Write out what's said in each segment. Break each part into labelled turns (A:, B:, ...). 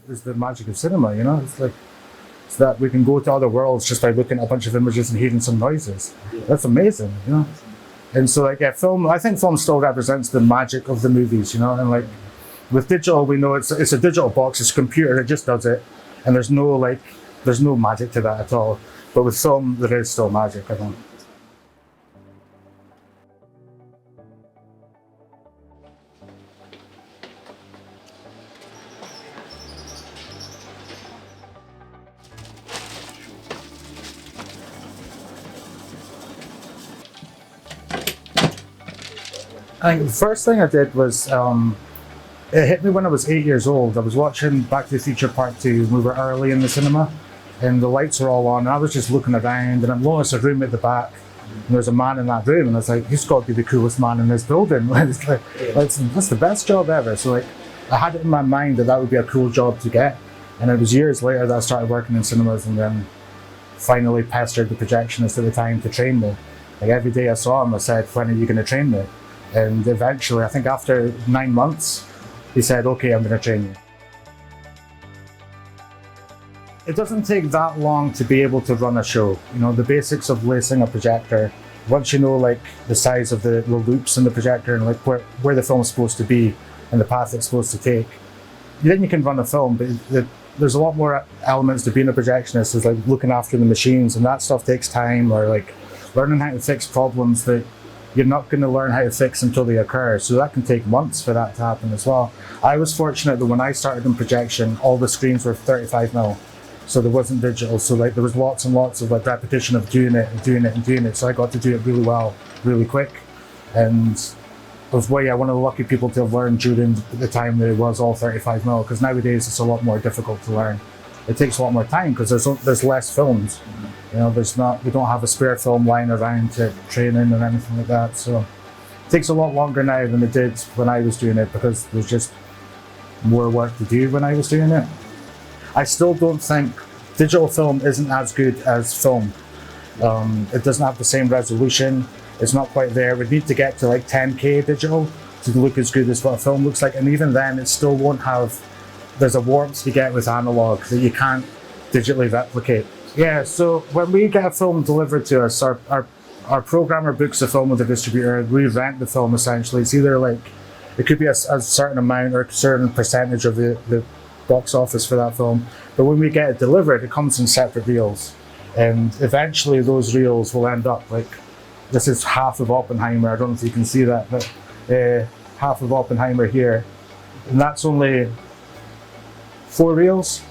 A: is the magic of cinema, you know? It's like, it's that we can go to other worlds just by looking at a bunch of images and hearing some noises. That's amazing, you know? And so like, yeah, film, I think film still represents the magic of the movies, you know? And like, with digital, we know it's a digital box, it's a computer, it just does it. And there's no magic to that at all. But with film, there is still magic, I think. I think the first thing I did was, it hit me when I was 8 years old. I was watching Back to the Future Part 2. We were early in the cinema and the lights were all on. And I was just looking around and I noticed a room at the back and there's a man in that room and I was like, he's got to be the coolest man in this building. It's like, that's the best job ever. So like, I had it in my mind that would be a cool job to get. And it was years later that I started working in cinemas and then finally pestered the projectionist at the time to train me. Like every day I saw him, I said, when are you going to train me? And eventually, I think after 9 months, he said, okay, I'm going to train you. It doesn't take that long to be able to run a show. You know, the basics of lacing a projector, once you know like the size of the loops in the projector and like where the film's supposed to be and the path it's supposed to take, then you can run a film, but there's a lot more elements to being a projectionist, is like looking after the machines, and that stuff takes time, or like learning how to fix problems that you're not going to learn how to fix until they occur. So that can take months for that to happen as well. I was fortunate that when I started in projection, all the screens were 35mm. So there wasn't digital. So like there was lots and lots of like repetition of doing it and doing it and doing it. So I got to do it really well, really quick. And I was one of the lucky people to have learned during the time that it was all 35mm, because nowadays it's a lot more difficult to learn. It takes a lot more time because there's less films. You know, we don't have a spare film lying around to train in and anything like that. So it takes a lot longer now than it did when I was doing it, because there's just more work to do when I was doing it. I still don't think digital film isn't as good as film. It doesn't have the same resolution. It's not quite there. We need to get to like 10K digital to look as good as what a film looks like. And even then, it still won't have, there's a warmth you get with analog that you can't digitally replicate. Yeah, so when we get a film delivered to us, our programmer books the film with the distributor, and we rent the film essentially. It's either like, it could be a certain amount or a certain percentage of the box office for that film. But when we get it delivered, it comes in separate reels. And eventually those reels will end up like, this is half of Oppenheimer. I don't know if you can see that, but half of Oppenheimer here. And that's only 4 reels.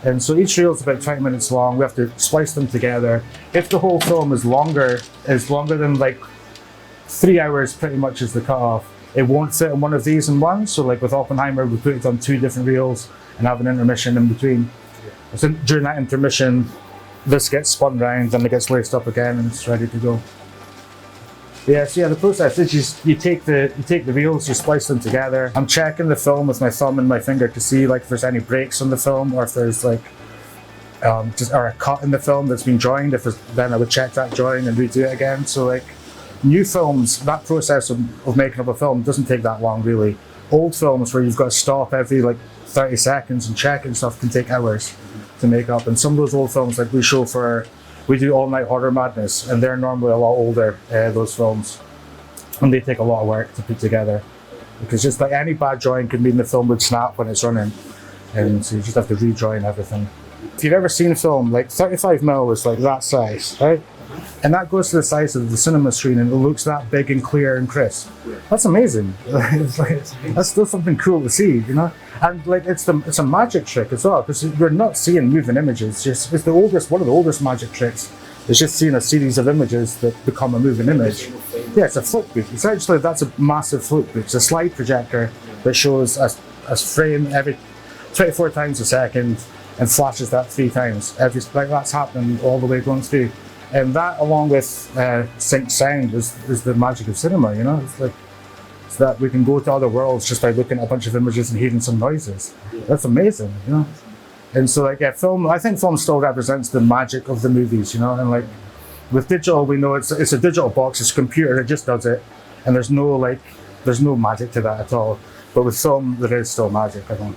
A: And so each reel is about 20 minutes long. We have to splice them together. If the whole film is longer than like 3 hours, pretty much is the cutoff, it won't fit in one of these in one. So like with Oppenheimer, we put it on 2 different reels and have an intermission in between. So during that intermission, this gets spun round, then it gets laced up again, and it's ready to go. Yeah, so yeah, the process is you take the reels, you splice them together. I'm checking the film with my thumb and my finger to see like if there's any breaks on the film, or if there's like or a cut in the film that's been joined. Then I would check that join and redo it again. So like new films, that process of making up a film doesn't take that long really. Old films where you've got to stop every like 30 seconds and check and stuff can take hours to make up. And some of those old films, like we do All Night Horror Madness, and they're normally a lot older, those films. And they take a lot of work to put together. Because just like any bad join could mean the film would snap when it's running. And so you just have to rejoin everything. If you've ever seen a film, like 35mm is like that size, right? And that goes to the size of the cinema screen and it looks that big and clear and crisp. That's amazing. It's like, that's still something cool to see, you know? And like it's a magic trick as well, because we're not seeing moving images. It's one of the oldest magic tricks. It's just seeing a series of images that become a moving image. Yeah, it's a flip book. Essentially, that's a massive flip book. It's a slide projector that shows a frame every 24 times a second and flashes that 3 times. Like that's happening all the way going through. And that, along with synced sound, is the magic of cinema, you know? It's that we can go to other worlds just by looking at a bunch of images and hearing some noises. That's amazing, you know? And so, like, yeah, I think film still represents the magic of the movies, you know? And, like, with digital, we know it's a digital box, it's a computer, it just does it. And there's no magic to that at all. But with film, there is still magic, I think.